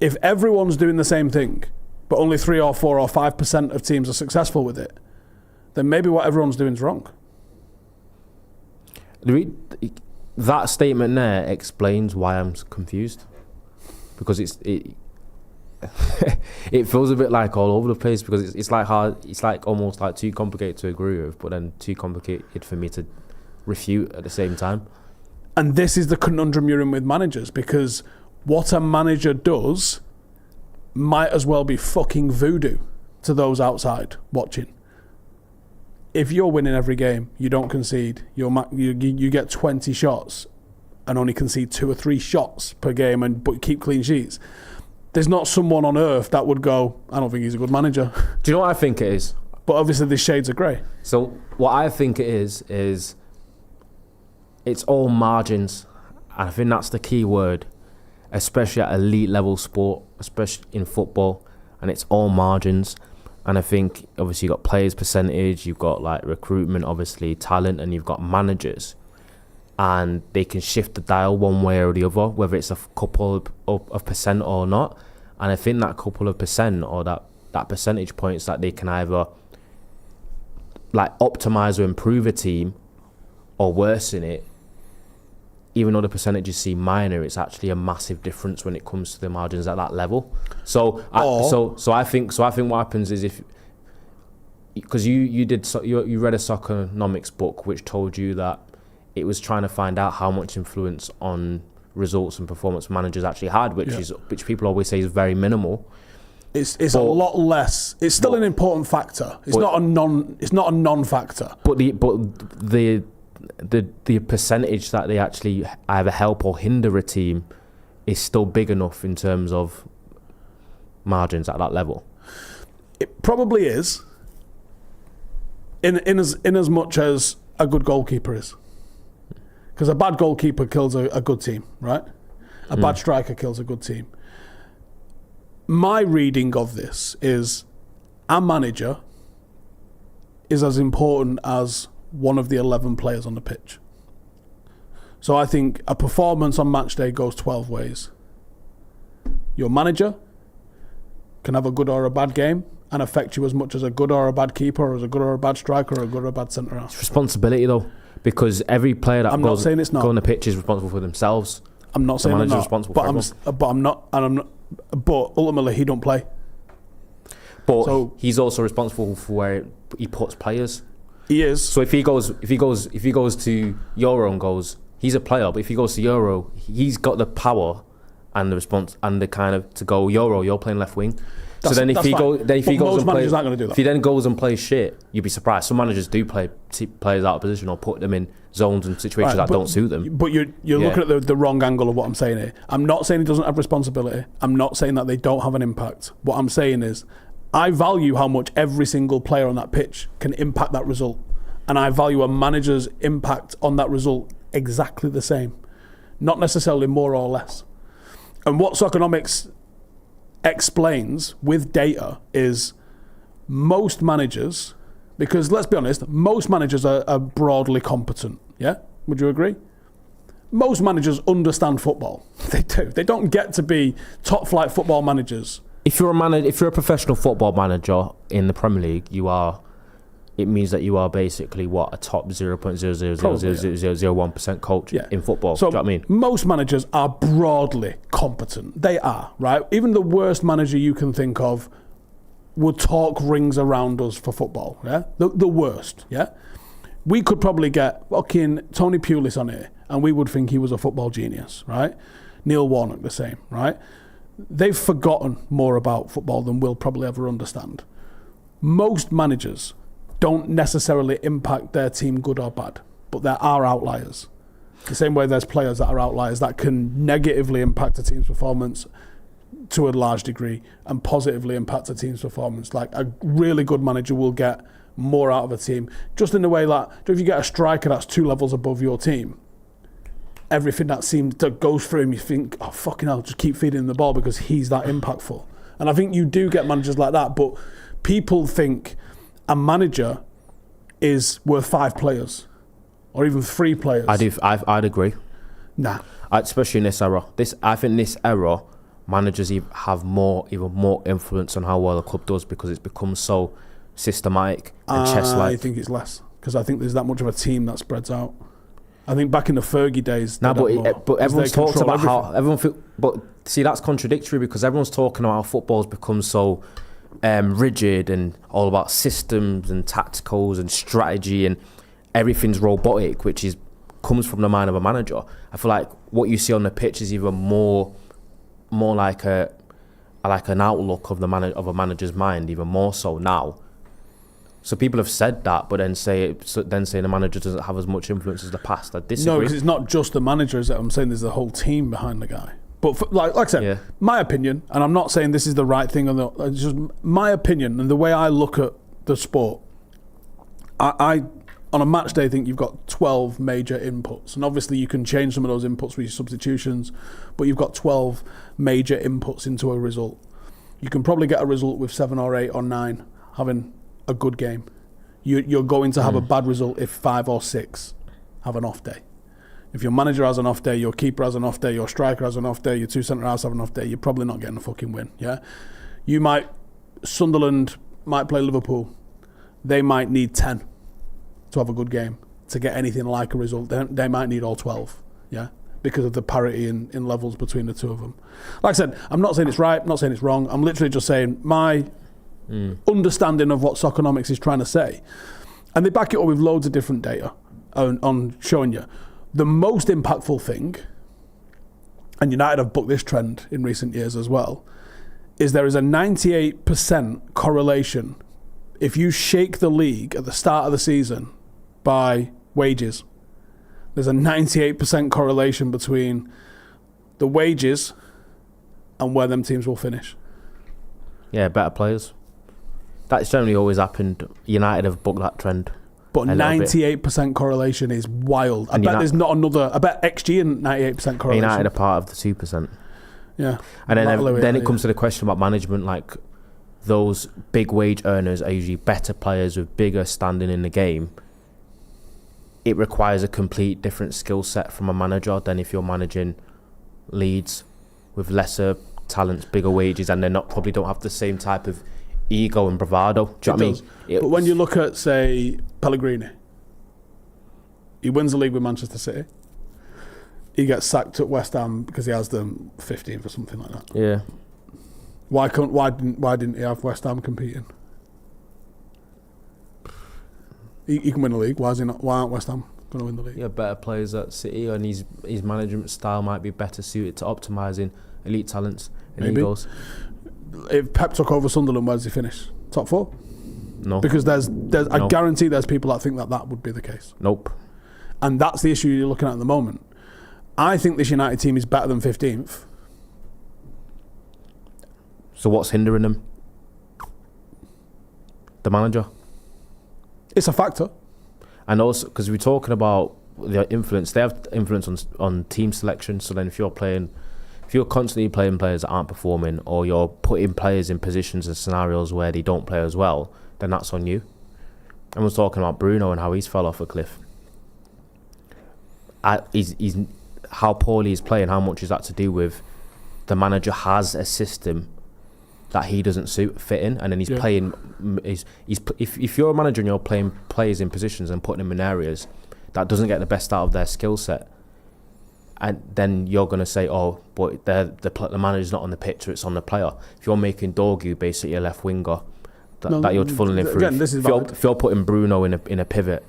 everyone's doing the same thing, but only 3 or 4 or 5% of teams are successful with it, then maybe what everyone's doing is wrong. That statement there explains why I'm confused. Because it feels a bit like all over the place, because it's like hard. It's like almost like too complicated to agree with, but then too complicated for me to refute at the same time. And this is the conundrum you're in with managers, because what a manager does might as well be fucking voodoo to those outside watching. If you're winning every game, you don't concede. You get 20 shots and only concede 2 or 3 shots per game, but keep clean sheets. There's not someone on earth that would go, I don't think he's a good manager. Do you know what I think it is? But obviously the shades are grey. So what I think it is it's all margins. And I think that's the key word, especially at elite level sport, especially in football. And it's all margins. And I think obviously you've got players percentage, you've got like recruitment, obviously talent, and you've got managers. and they can shift the dial one way or the other, whether it's a couple of percent or not. And I think that couple of percent or that percentage points that they can either like optimize or improve a team or worsen it, even though the percentages seem minor, it's actually a massive difference when it comes to the margins at that level. So I think what happens is, if because you read a Soccernomics book which told you that it was trying to find out how much influence on results and performance managers actually had, which people always say is very minimal. It's a lot less. It's still an important factor. It's not a non-factor. But the percentage that they actually either help or hinder a team is still big enough in terms of margins at that level. It probably is. In as much as a good goalkeeper is. Because a bad goalkeeper kills a good team, right? A bad striker kills a good team. My reading of this is our manager is as important as one of the 11 players on the pitch. So I think a performance on match day goes 12 ways. Your manager can have a good or a bad game and affect you as much as a good or a bad keeper, or as a good or a bad striker, or a good or a bad centre half. It's responsibility though, because every player that goes on the pitch is responsible for themselves. I'm not saying it's not, responsible but ultimately he don't play. But so, he's also responsible for where he puts players. He is. So if he goes to Euro and goes, he's a player. But if he goes to Euro, he's got the power and the response and the kind of to go, Euro, you're playing left wing. So then if he goes and plays shit, you'd be surprised. Some managers do play players out of position or put them in zones and situations that don't suit them. But you're looking at the wrong angle of what I'm saying here. I'm not saying he doesn't have responsibility. I'm not saying that they don't have an impact. What I'm saying is, I value how much every single player on that pitch can impact that result. And I value a manager's impact on that result exactly the same. Not necessarily more or less. And what Soccernomics explains with data is most managers, because let's be honest, most managers are broadly competent. Yeah? Would you agree? Most managers understand football. They do. They don't get to be top flight football managers. If you're a professional football manager in the Premier League, it means that you are basically a top 0.0000001% coach in football. So do you know what I mean? Most managers are broadly competent. They are, right? Even the worst manager you can think of would talk rings around us for football. Yeah, the worst. Yeah, we could probably get fucking Tony Pulis on here, and we would think he was a football genius, right? Neil Warnock the same, right? They've forgotten more about football than we'll probably ever understand. Most managers don't necessarily impact their team good or bad, but there are outliers. The same way there's players that are outliers that can negatively impact a team's performance to a large degree and positively impact a team's performance. Like a really good manager will get more out of a team, just in the way that if you get a striker that's 2 levels above your team, everything that goes through him, you think, oh fucking hell, just keep feeding him the ball because he's that impactful. And I think you do get managers like that, but people think a manager is worth 5 players or even 3 players. I'd agree. Nah. Especially in this era. I think this era, managers have even more influence on how well a club does because it's become so systematic and chess-like. I think it's less because I think there's that much of a team that spreads out. I think back in the Fergie days. But everyone's talked about everything. But see, that's contradictory because everyone's talking about how football's become so rigid and all about systems and tacticals and strategy and everything's robotic, which comes from the mind of a manager. I feel like what you see on the pitch is even more like an outlook of a manager's mind, even more so now. So people have said that, but then say the manager doesn't have as much influence as the past. I disagree. No, because it's not just the manager. I'm saying there's the whole team behind the guy. But like I said, my opinion, and I'm not saying this is the right thing, it's just my opinion and the way I look at the sport. I on a match day think you've got 12 major inputs, and obviously you can change some of those inputs with your substitutions, but you've got 12 major inputs into a result. You can probably get a result with 7 or 8 or 9 having a good game. You're going to have a bad result if 5 or 6 have an off day. If your manager has an off day, your keeper has an off day, your striker has an off day, your two centre-halves have an off day, you're probably not getting a fucking win, yeah? Sunderland might play Liverpool. They might need 10 to have a good game to get anything like a result. They might need all 12, yeah? Because of the parity in levels between the two of them. Like I said, I'm not saying it's right, I'm not saying it's wrong. I'm literally just saying my understanding of what Soccernomics is trying to say. And they back it up with loads of different data on showing you. The most impactful thing, and United have booked this trend in recent years as well, is there is a 98% correlation if you shake the league at the start of the season by wages. There's a 98% correlation between the wages and where them teams will finish. Yeah, better players. That's generally always happened. United have booked that trend. But 98% correlation is wild. I bet there's not another. I bet XG and 98% correlation. United are part of the 2%. Yeah. And then it comes to the question about management. Like, those big wage earners are usually better players with bigger standing in the game. It requires a complete different skill set from a manager than if you're managing Leeds with lesser talents, bigger wages, and they probably don't have the same type of ego and bravado. Do you know what I mean? But when you look at, say, Pellegrini, he wins the league with Manchester City. He gets sacked at West Ham because he has them 15th or something like that. Yeah. Why didn't he have West Ham competing? He can win the league. Why aren't West Ham going to win the league? Yeah, better players at City, and his management style might be better suited to optimising elite talents and egos. If Pep took over Sunderland, where does he finish? Top 4? No. Because I guarantee there's people that think that would be the case. Nope. And that's the issue you're looking at the moment. I think this United team is better than 15th. So what's hindering them? The manager. It's a factor. And also, because we're talking about their influence, they have influence on team selection. So then if you're constantly playing players that aren't performing, or you're putting players in positions and scenarios where they don't play as well, then that's on you. And we're talking about Bruno and how he's fell off a cliff. He's how poorly he's playing, how much is that to do with the manager has a system that he doesn't fit in, and then he's playing. If you're a manager and you're playing players in positions and putting them in areas that doesn't get the best out of their skill set, and then you're going to say, oh, but the manager's not on the pitch, or it's on the player. If you're making Dorgu basically a left winger that you're funneling through, again, if you're putting Bruno in a pivot,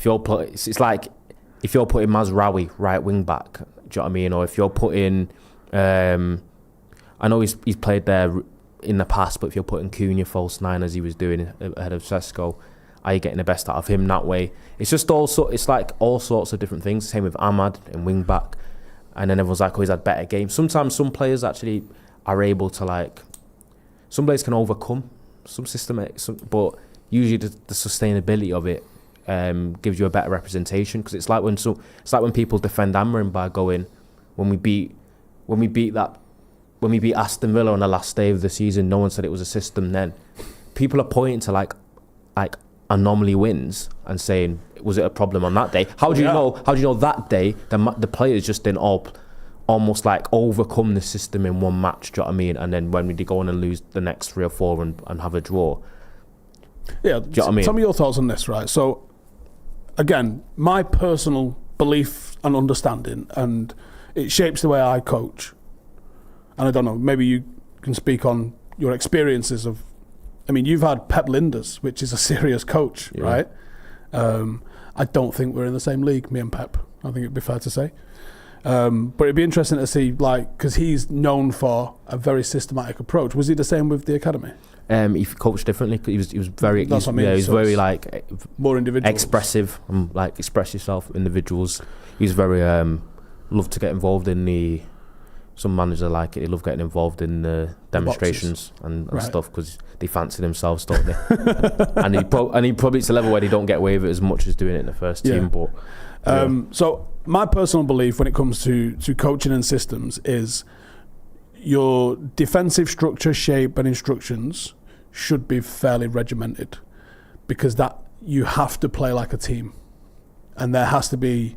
it's like if you're putting Mazraoui right wing back, do you know what I mean? Or if you're putting, I know he's played there in the past, but if you're putting Cunha false 9 as he was doing ahead of Sesko, are you getting the best out of him that way? It's just it's like all sorts of different things. Same with Ahmad and wing back, and then everyone's like, oh, he's had better games. Sometimes some players actually are able to some players can overcome some systematic, but usually the sustainability of it gives you a better representation, because it's like when people defend Amorim by going, when we beat Aston Villa on the last day of the season, no one said it was a system then. People are pointing to like anomaly wins and saying, was it a problem on that day? How do you know that day the players just didn't almost like overcome the system in one match, do you know what I mean? And then when they go on and lose the next 3 or 4 and have a draw. Yeah, do you know what I mean? Tell me your thoughts on this, right? So, again, my personal belief and understanding, and it shapes the way I coach. And I don't know, maybe you can speak on your experiences of, I mean, you've had Pep Linders, which is a serious coach, right? I don't think we're in the same league, me and Pep. I think it'd be fair to say. But it'd be interesting to see, because he's known for a very systematic approach. Was he the same with the academy? He coached differently. He was very. That's what I mean. Yeah, he was So very more individuals, expressive, express yourself. Individuals. He's very love to get involved in some managers are like it. They love getting involved in the demonstrations and stuff, because they fancy themselves, don't they? and he probably it's a level where they don't get away with it as much as doing it in the first team. But so my personal belief when it comes to coaching and systems is your defensive structure, shape, and instructions should be fairly regimented, because that you have to play like a team, and there has to be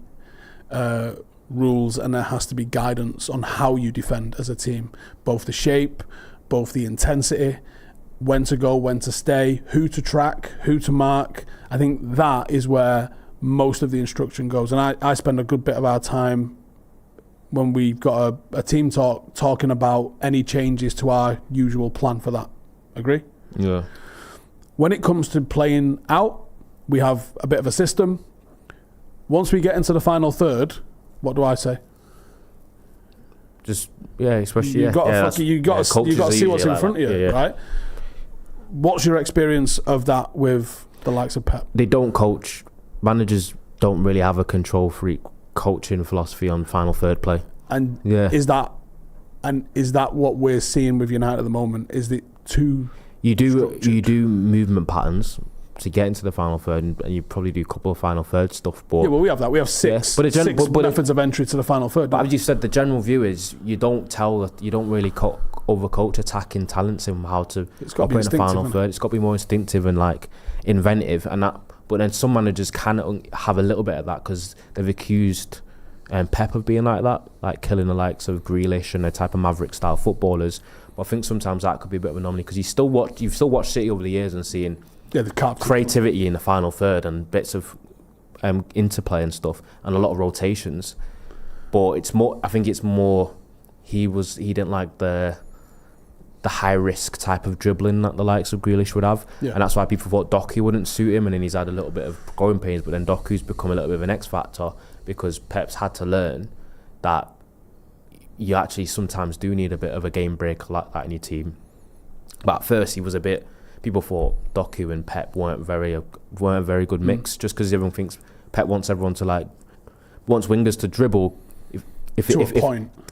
rules, and there has to be guidance on how you defend as a team, both the shape, both the intensity, when to go, when to stay, who to track, who to mark. I think that is where most of the instruction goes. And I spend a good bit of our time when we've got a team talking about any changes to our usual plan for that. Agree? Yeah. When it comes to playing out, we have a bit of a system. Once we get into the final third, what do I say? Just, especially, you got to see what's in front of you, right? What's your experience of that with the likes of Pep? They don't coach. Managers don't really have a control freak coaching philosophy on final third play. And is that what we're seeing with United at the moment? Is it too you structured? do movement patterns to get into the final third, and you probably do a couple of final third stuff. But we have that. We have six methods of entry to the final third. But as you said, the general view is you don't really overcoach attacking talents in how to operate in the final third. It's got to be more instinctive and like inventive, and that. But then some managers can have a little bit of that because they've accused Pep of being like that, like killing the likes of Grealish and the type of Maverick style footballers. But I think sometimes that could be a bit of an anomaly because you've still watched City over the years and seeing the creativity in the final third and bits of interplay and stuff and a lot of rotations. But I think it's more he didn't like the high risk type of dribbling that the likes of Grealish would have, and that's why people thought Doku wouldn't suit him, and then he's had a little bit of growing pains. But then Doku's become a little bit of an X factor because Pep's had to learn that you actually sometimes do need a bit of a game break like that in your team. But at first he was people thought Doku and Pep weren't a very good mix, just because everyone thinks Pep wants wingers to dribble, if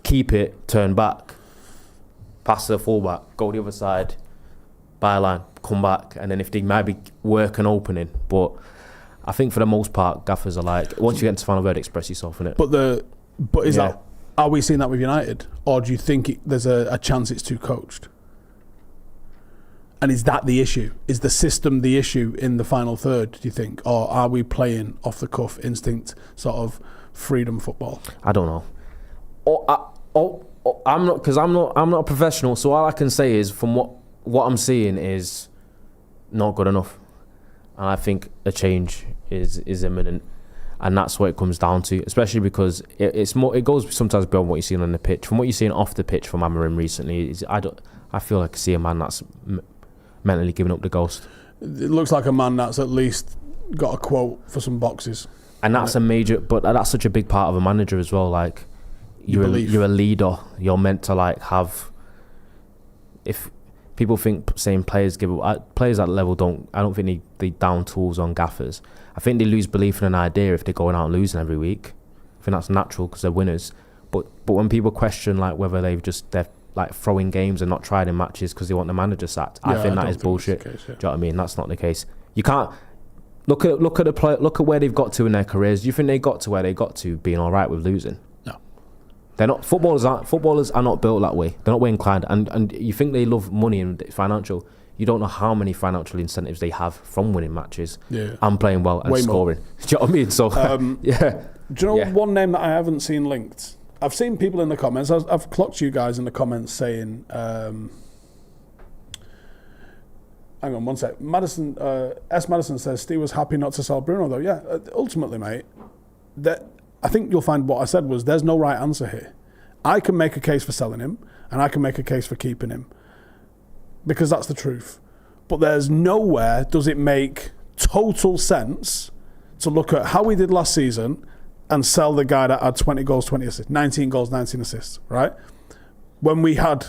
keep it, turn back, pass to the fullback, go the other side, byline, come back, and then if they might be work an opening. But I think for the most part, gaffers are like, once you get into final third, express yourself in it. Are we seeing that with United, or do you think there's a chance it's too coached? And is that the issue? Is the system the issue in the final third, do you think, or are we playing off the cuff instinct sort of freedom football? I don't know. I'm not a professional, so all I can say is from what I'm seeing is not good enough, and I think a change is imminent, and that's what it comes down to. Especially because it goes sometimes beyond what you're seeing on the pitch. From what you're seeing off the pitch from Amorim recently, I feel like I see a man that's mentally giving up the ghost. It looks like a man that's at least got a quote for some boxes, and that's a major. But that's such a big part of a manager as well. Like. You're a leader. You're meant to like have. If people think saying players at that level I don't think they down tools on gaffers. I think they lose belief in an idea if they're going out and losing every week. I think that's natural because they're winners. But when people question like whether they're like throwing games and not trying in matches because they want the manager sacked, I think that is bullshit. Do you know what I mean? That's not the case. You can't look at where they've got to in their careers. Do you think they got to where they got to being all right with losing? They're not footballers are not built that way. They're not way inclined. And you think they love money and financial. You don't know how many financial incentives they have from winning matches and playing well and scoring. Do you know what I mean? So do you know one name that I haven't seen linked? I've seen people in the comments. I've clocked you guys in the comments saying, hang on one sec. Madison says Steve was happy not to sell Bruno though. Yeah, ultimately, mate. I think you'll find what I said was there's no right answer here. I can make a case for selling him and I can make a case for keeping him because that's the truth. But there's nowhere does it make total sense to look at how we did last season and sell the guy that had 20 goals, 20 assists, 19 goals, 19 assists, right? When we had,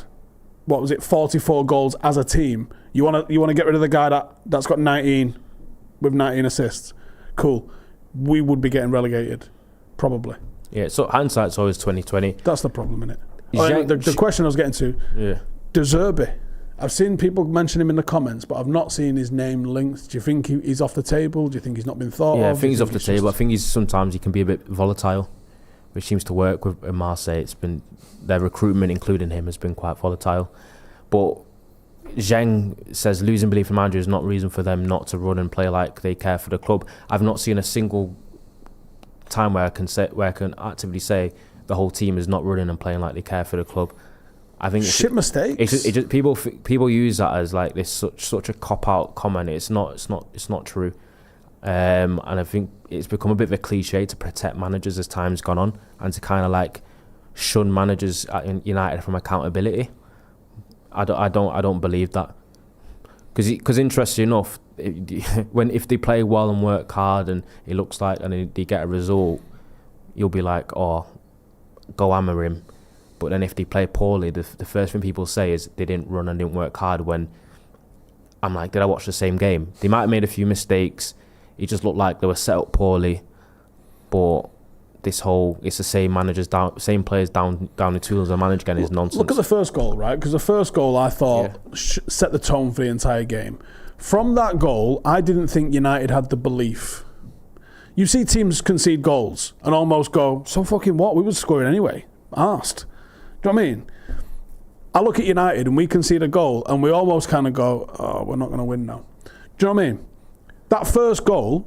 44 goals as a team, you want to get rid of the guy that's got 19 with 19 assists. Cool. We would be getting relegated. Probably. Yeah, so hindsight's always 2020. That's the problem, innit? The question I was getting to, De Zerbi. I've seen people mention him in the comments, but I've not seen his name linked. Do you think he's off the table? Do you think he's not been thought of? Yeah, I think he's off the table. I think sometimes he can be a bit volatile, which seems to work with Marseille. It's been their recruitment, including him, has been quite volatile. But Zheng says losing belief in manager is not reason for them not to run and play like they care for the club. I've not seen a single time where I can actively say the whole team is not running and playing like they care for the club. I think shit mistakes. It's just people use that as like this such a cop out comment. It's not true. And I think it's become a bit of a cliche to protect managers as time's gone on, and to kind of like shun managers at United from accountability. I don't believe that, because interesting enough, if they play well and work hard and it looks like and they get a result, you'll be like, oh, go Amorim. But then if they play poorly, the first thing people say is they didn't run and didn't work hard. When I'm like, did I watch the same game? They might have made a few mistakes. It just looked like they were set up poorly. But it's the same managers same players down the tools and manage again is nonsense. Look at the first goal, right? Because the first goal I thought set the tone for the entire game. From that goal, I didn't think United had the belief. You see teams concede goals and almost go, so fucking what? We were scoring anyway. Arsed. Do you know what I mean? I look at United and we concede a goal and we almost kind of go, oh, we're not going to win now. Do you know what I mean? That first goal,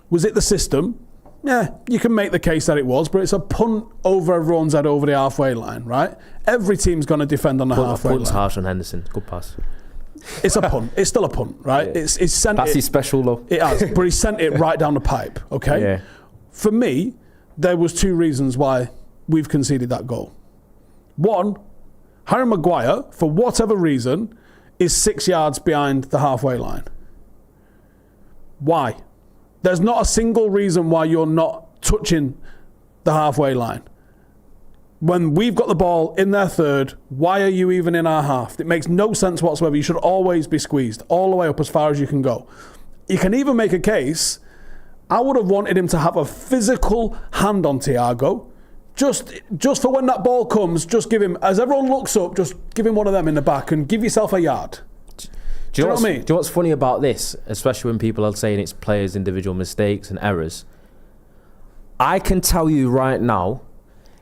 was it the system? Yeah, you can make the case that it was, but it's a punt over everyone's head over the halfway line, right? Every team's going to defend on the halfway line. Harsh on Henderson. Good pass. It's a punt. It's still a punt, right? Yeah. It's sent That's his special, though. It has, but he sent it right down the pipe, okay? Yeah. For me, there was two reasons why we've conceded that goal. One, Harry Maguire, for whatever reason, is 6 yards behind the halfway line. Why? There's not a single reason why you're not touching the halfway line. When we've got the ball in their third, why are you even in our half? It makes no sense whatsoever. You should always be squeezed all the way up as far as you can go. You can even make a case, I would have wanted him to have a physical hand on Thiago. Just for when that ball comes, just give him, as everyone looks up, just give him one of them in the back and give yourself a yard. Do you know what I mean? Do you know what's funny about this, especially when people are saying it's players' individual mistakes and errors? I can tell you right now,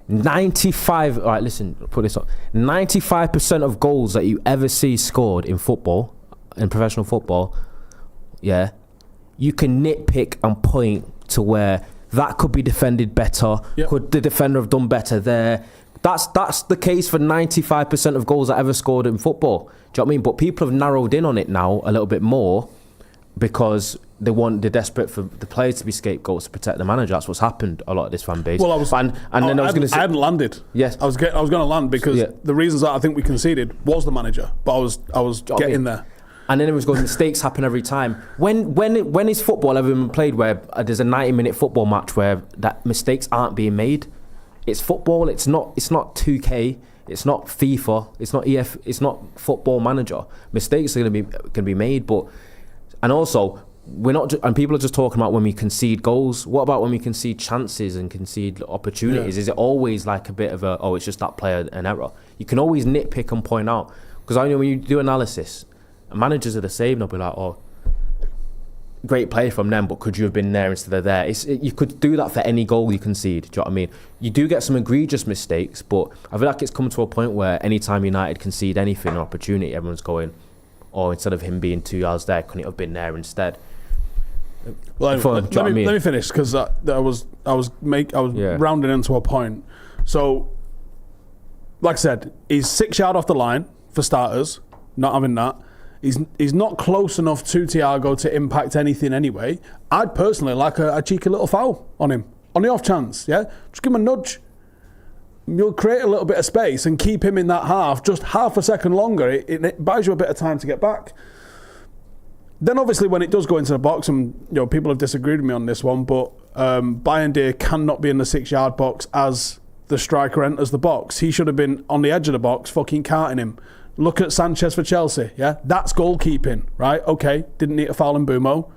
95% of goals that you ever see scored in football, in professional football, yeah, you can nitpick and point to where that could be defended better. Yep. Could the defender have done better there? That's the case for 95% of goals that ever scored in football. Do you know what I mean? But people have narrowed in on it now a little bit more because they're desperate for the players to be scapegoats to protect the manager. That's what's happened a lot of this fan base. Well, I hadn't landed. Yes, I was going to land because the reasons that I think we conceded was the manager, but I was getting there. And then it was going, mistakes happen every time. When is football ever been played where there's a 90-minute football match where that mistakes aren't being made? It's football. It's not 2K. It's not FIFA. It's not EF. It's not Football Manager. Mistakes are going to be made. And also we're not. And people are just talking about when we concede goals. What about when we concede chances and concede opportunities? Yeah. Is it always like a bit of it's just that player an error? You can always nitpick and point out, because I know when you do analysis, managers are the same. They'll be like, oh, great play from them, but could you have been there instead of there? You could do that for any goal you concede. Do you know what I mean? You do get some egregious mistakes, but I feel like it's come to a point where anytime United concede anything or opportunity, everyone's going, oh, instead of him being 2 yards there, couldn't it have been there instead? Well, let me finish, because I was rounding into a point. So, like I said, he's 6 yards off the line for starters. Not having that. He's not close enough to Thiago to impact anything anyway. I'd personally like a cheeky little foul on him, on the off chance, yeah? Just give him a nudge. You'll create a little bit of space and keep him in that half just half a second longer. It buys you a bit of time to get back. Then obviously when it does go into the box, and people have disagreed with me on this one, but Bayern cannot be in the 6 yard box as the striker enters the box. He should have been on the edge of the box, fucking carting him. Look at Sanchez for Chelsea, yeah? That's goalkeeping, right? Okay, didn't need to foul Mbuemo,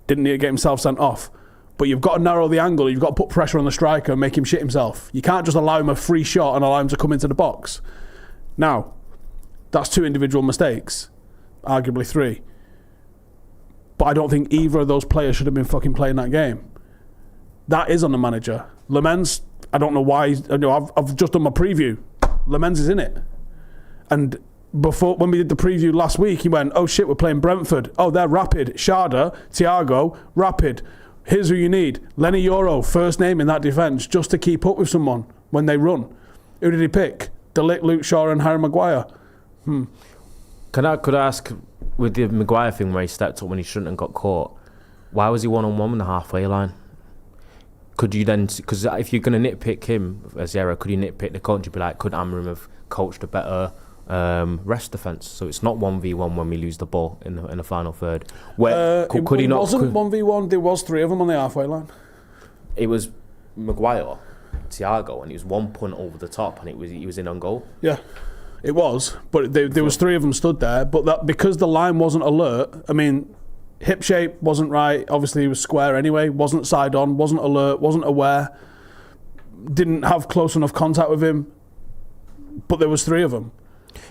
didn't need to get himself sent off. But you've got to narrow the angle, you've got to put pressure on the striker and make him shit himself. You can't just allow him a free shot and allow him to come into the box. Now, that's two individual mistakes, arguably three. But I don't think either of those players should have been fucking playing that game. That is on the manager. Lemens, I don't know why, I've just done my preview. Lemens is in it. And before, when we did the preview last week, he went, oh shit, we're playing Brentford. Oh, they're rapid. Sharda, Thiago, rapid. Here's who you need. Lenny Yoro, first name in that defence, just to keep up with someone when they run. Who did he pick? De Ligt, Luke Shaw and Harry Maguire. Could I ask, with the Maguire thing where he stepped up when he shouldn't and got caught, why was he one-on-one in the halfway line? Could you then, because if you're going to nitpick him as Zero, could you nitpick the coach and be like, could Amorim have coached a better rest defence? So it's not 1v1 when we lose the ball in the final third. Where could he not? It wasn't 1v1, there was 3 of them on the halfway line. It was Maguire, Thiago, and he was 1 punt over the top, and he was in on goal. Yeah, it was, but there was 3 of them stood there. But that because the line wasn't alert. I mean, hip shape wasn't right. Obviously, he was square anyway. Wasn't side on. Wasn't alert. Wasn't aware. Didn't have close enough contact with him. But there was 3 of them.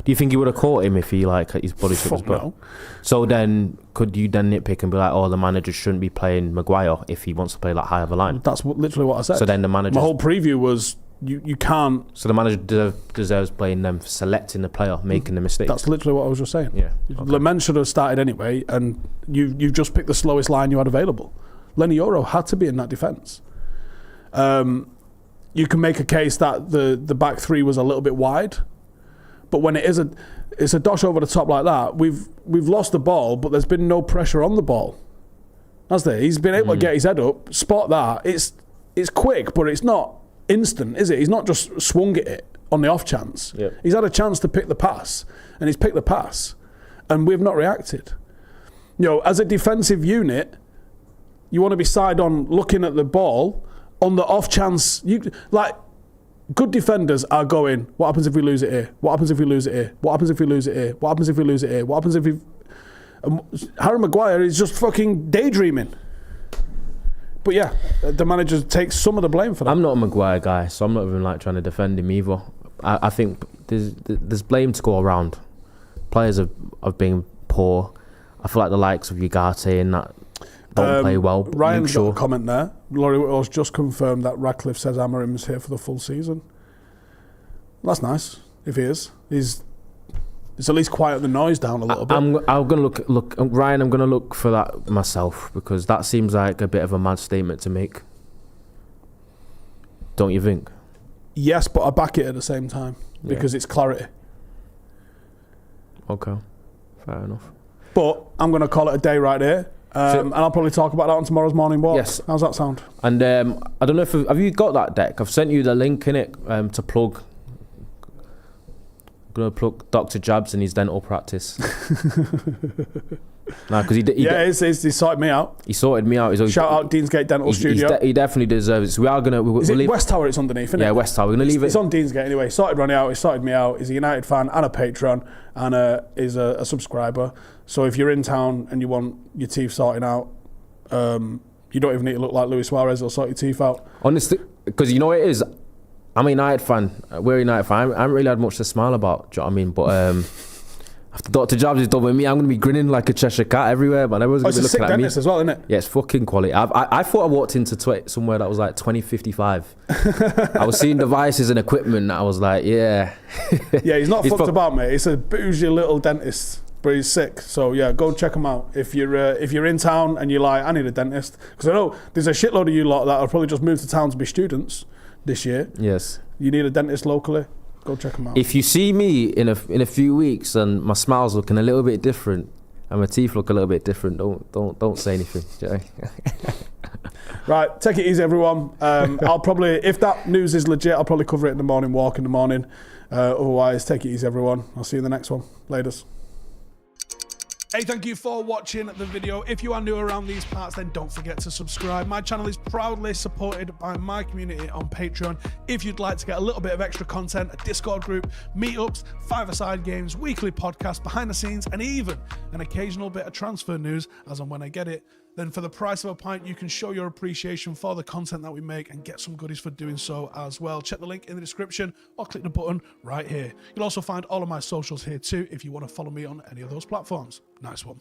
Do you think he would have caught him if he his body shape was better? No. So then, could you then nitpick and be like, oh, the manager shouldn't be playing Maguire if he wants to play high of a line? That's literally what I said. So then the manager. My whole preview was you can't. So the manager deserves playing them for selecting the player, making the mistakes. That's literally what I was just saying. Yeah. Okay. Lemens should have started anyway, and you just picked the slowest line you had available. Lenny Yoro had to be in that defence. You can make a case that the back 3 was a little bit wide, but when it's a dosh over the top like that, we've lost the ball, but there's been no pressure on the ball. Has there? He's been able to get his head up, spot that. It's quick, but it's not instant, is it? He's not just swung at it on the off chance. Yep. He's had a chance to pick the pass, and he's picked the pass, and we've not reacted. As a defensive unit, you want to be side on looking at the ball on the off chance. Good defenders are going, what happens if we lose it here? What happens if we lose it here? What happens if we lose it here? What happens if we lose it here? What happens if we... Harry Maguire is just fucking daydreaming. But yeah, the manager takes some of the blame for that. I'm not a Maguire guy, so I'm not even trying to defend him either. I think there's blame to go around. Players have been poor. I feel like the likes of Ugarte and that don't play well. Ryan's got a comment there. Laurie Whittle's just confirmed that Radcliffe says Amorim's here for the full season. That's nice, if he is. It's at least quiet the noise down a little bit. I'm going to look, Ryan, I'm going to look for that myself, because that seems like a bit of a mad statement to make. Don't you think? Yes, but I back it at the same time, because it's clarity. Okay, fair enough. But I'm going to call it a day right here. And I'll probably talk about that on tomorrow's morning walk. Yes. How's that sound? And I don't know if have you got that deck? I've sent you the link in it to plug. I'm gonna plug Dr. Jabs in his dental practice. Because he sorted me out. He sorted me out. Shout out Deansgate Dental Studio. He definitely deserves it. So we are gonna. Is it West Tower? It's underneath, isn't it? Yeah, West Tower. We're gonna leave it. It's on Deansgate anyway. He sorted Ronnie out. He sorted me out. He's a United fan and a patron, and is a subscriber. So if you're in town and you want your teeth sorting out, you don't even need to look like Luis Suarez. He'll sort your teeth out. Honestly, because you know what it is. I'm a United fan. We're a United fan. I haven't really had much to smile about. Do you know what I mean? But after Dr. Jobs is done with me, I'm going to be grinning like a Cheshire cat everywhere. But everyone's going to be looking at me. As well, isn't it? Yeah, it's fucking quality. I thought I walked into somewhere that was like 2055. I was seeing devices and equipment. I was like, yeah. Yeah, he's not fucked about, mate. It's a bougie little dentist. But he's sick, so yeah, go check him out if you're in town and you're like, I need a dentist, because I know there's a shitload of you lot that will probably just move to town to be students this year. Yes, you need a dentist locally. Go check him out. If you see me in a few weeks and my smile's looking a little bit different and my teeth look a little bit different, don't say anything. Right, take it easy, everyone. I'll probably, if that news is legit, I'll probably cover it in the morning walk in the morning. Otherwise, take it easy, everyone. I'll see you in the next one. Laters. Hey, thank you for watching the video. If you are new around these parts, then don't forget to subscribe. My channel is proudly supported by my community on Patreon. If you'd like to get a little bit of extra content, a Discord group, meetups, five-a-side games, weekly podcasts, behind the scenes, and even an occasional bit of transfer news as and when I get it, then for the price of a pint, you can show your appreciation for the content that we make and get some goodies for doing so as well. Check the link in the description or click the button right here. You'll also find all of my socials here too if you want to follow me on any of those platforms. Nice one.